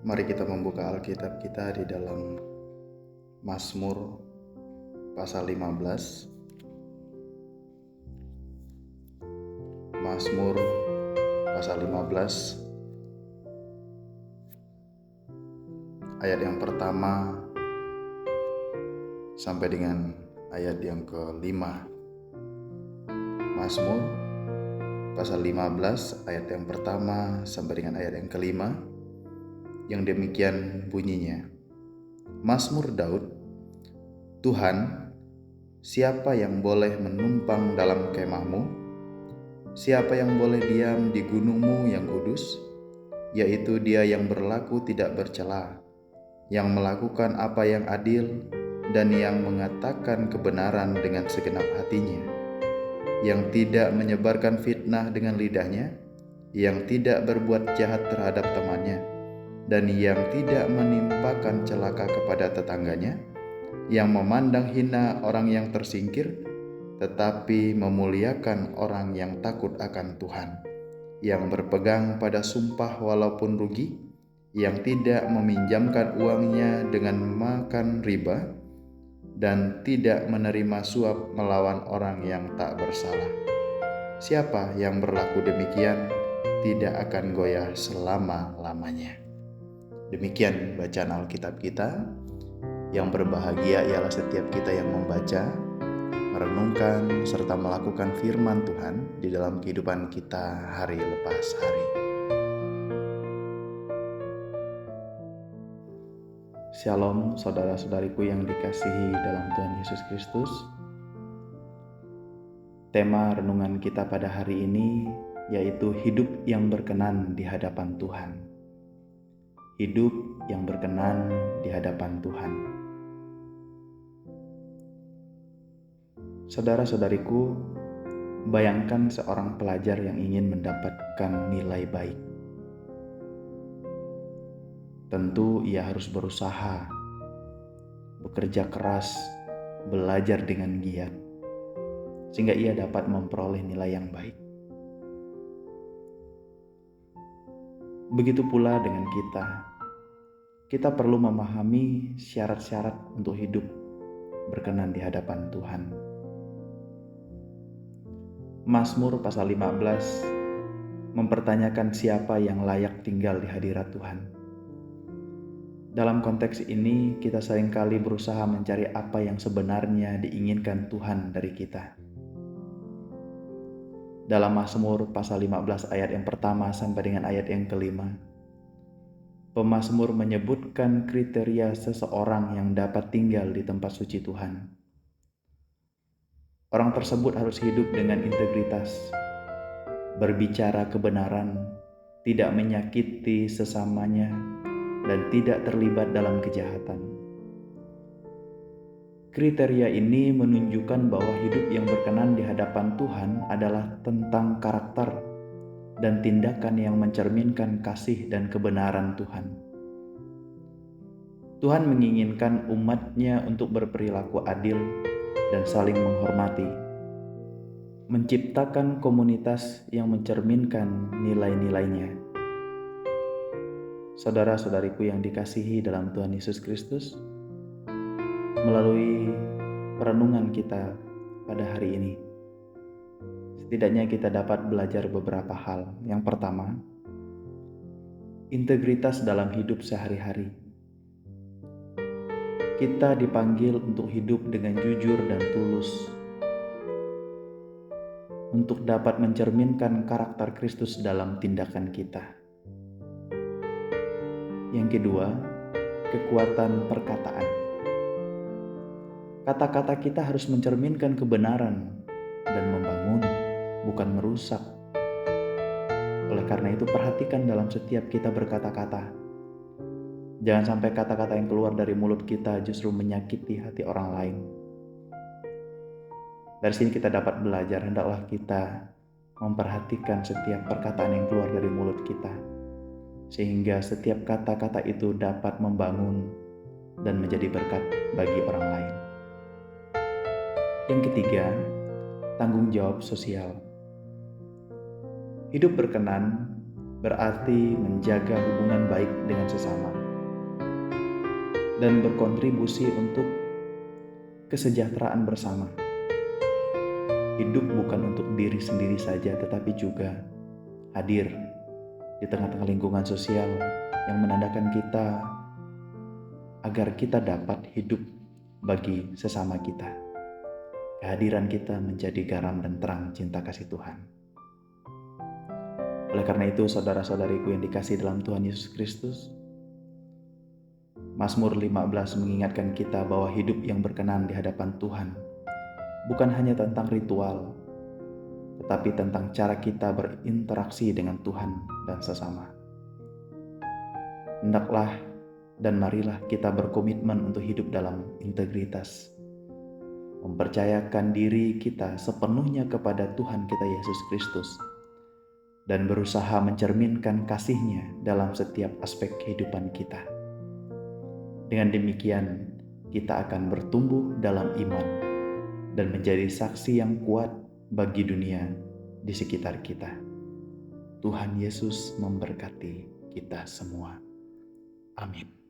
Mari kita membuka Alkitab kita di dalam Mazmur pasal 15. Mazmur pasal 15 ayat yang pertama sampai dengan ayat yang kelima. Mazmur pasal 15 ayat yang pertama sampai dengan ayat yang kelima, yang demikian bunyinya. Mazmur Daud. Tuhan, siapa yang boleh menumpang dalam kemahmu? Siapa yang boleh diam di gunungmu yang kudus? Yaitu dia yang berlaku tidak bercela, yang melakukan apa yang adil, dan yang mengatakan kebenaran dengan segenap hatinya, yang tidak menyebarkan fitnah dengan lidahnya, yang tidak berbuat jahat terhadap temannya, dan yang tidak menimpakan celaka kepada tetangganya, yang memandang hina orang yang tersingkir, tetapi memuliakan orang yang takut akan Tuhan, yang berpegang pada sumpah walaupun rugi, yang tidak meminjamkan uangnya dengan makan riba, dan tidak menerima suap melawan orang yang tak bersalah. Siapa yang berlaku demikian tidak akan goyah selama-lamanya. Demikian bacaan Alkitab kita. Yang berbahagia ialah setiap kita yang membaca, merenungkan, serta melakukan firman Tuhan di dalam kehidupan kita hari lepas hari. Shalom saudara-saudariku yang dikasihi dalam Tuhan Yesus Kristus. Tema renungan kita pada hari ini yaitu hidup yang berkenan di hadapan Tuhan. Hidup yang berkenan di hadapan Tuhan. Saudara-saudariku, bayangkan seorang pelajar yang ingin mendapatkan nilai baik. Tentu ia harus berusaha, bekerja keras, belajar dengan giat, sehingga ia dapat memperoleh nilai yang baik. Begitu pula dengan kita. Kita perlu memahami syarat-syarat untuk hidup berkenan di hadapan Tuhan. Mazmur pasal 15 mempertanyakan siapa yang layak tinggal di hadirat Tuhan. Dalam konteks ini, kita seringkali berusaha mencari apa yang sebenarnya diinginkan Tuhan dari kita. Dalam Mazmur pasal 15 ayat yang pertama sampai dengan ayat yang kelima, pemazmur menyebutkan kriteria seseorang yang dapat tinggal di tempat suci Tuhan. Orang tersebut harus hidup dengan integritas, berbicara kebenaran, tidak menyakiti sesamanya, dan tidak terlibat dalam kejahatan. Kriteria ini menunjukkan bahwa hidup yang berkenan di hadapan Tuhan adalah tentang karakter dan tindakan yang mencerminkan kasih dan kebenaran Tuhan. Tuhan menginginkan umat-Nya untuk berperilaku adil dan saling menghormati, menciptakan komunitas yang mencerminkan nilai-nilainya. Saudara-saudariku yang dikasihi dalam Tuhan Yesus Kristus, melalui perenungan kita pada hari ini, setidaknya kita dapat belajar beberapa hal. Yang pertama, integritas dalam hidup sehari-hari. Kita dipanggil untuk hidup dengan jujur dan tulus, untuk dapat mencerminkan karakter Kristus dalam tindakan kita. Yang kedua, kekuatan perkataan. Kata-kata kita harus mencerminkan kebenaran dan membangun, bukan merusak. Oleh karena itu, perhatikan dalam setiap kita berkata-kata. Jangan sampai kata-kata yang keluar dari mulut kita justru menyakiti hati orang lain. Dari sini kita dapat belajar, hendaklah kita memperhatikan setiap perkataan yang keluar dari mulut kita, sehingga setiap kata-kata itu dapat membangun dan menjadi berkat bagi orang lain. Yang ketiga, tanggung jawab sosial. Hidup berkenan berarti menjaga hubungan baik dengan sesama. dan berkontribusi untuk kesejahteraan bersama. Hidup bukan untuk diri sendiri saja, tetapi juga hadir di tengah-tengah lingkungan sosial yang menandakan kita agar kita dapat hidup bagi sesama kita. Kehadiran kita menjadi garam dan terang cinta kasih Tuhan. Oleh karena itu, saudara-saudariku yang dikasihi dalam Tuhan Yesus Kristus, Mazmur 15 mengingatkan kita bahwa hidup yang berkenan di hadapan Tuhan bukan hanya tentang ritual, tetapi tentang cara kita berinteraksi dengan Tuhan dan sesama. Hendaklah dan marilah kita berkomitmen untuk hidup dalam integritas, mempercayakan diri kita sepenuhnya kepada Tuhan kita Yesus Kristus, dan berusaha mencerminkan kasih-Nya dalam setiap aspek kehidupan kita. Dengan demikian, kita akan bertumbuh dalam iman dan menjadi saksi yang kuat bagi dunia di sekitar kita. Tuhan Yesus memberkati kita semua. Amin.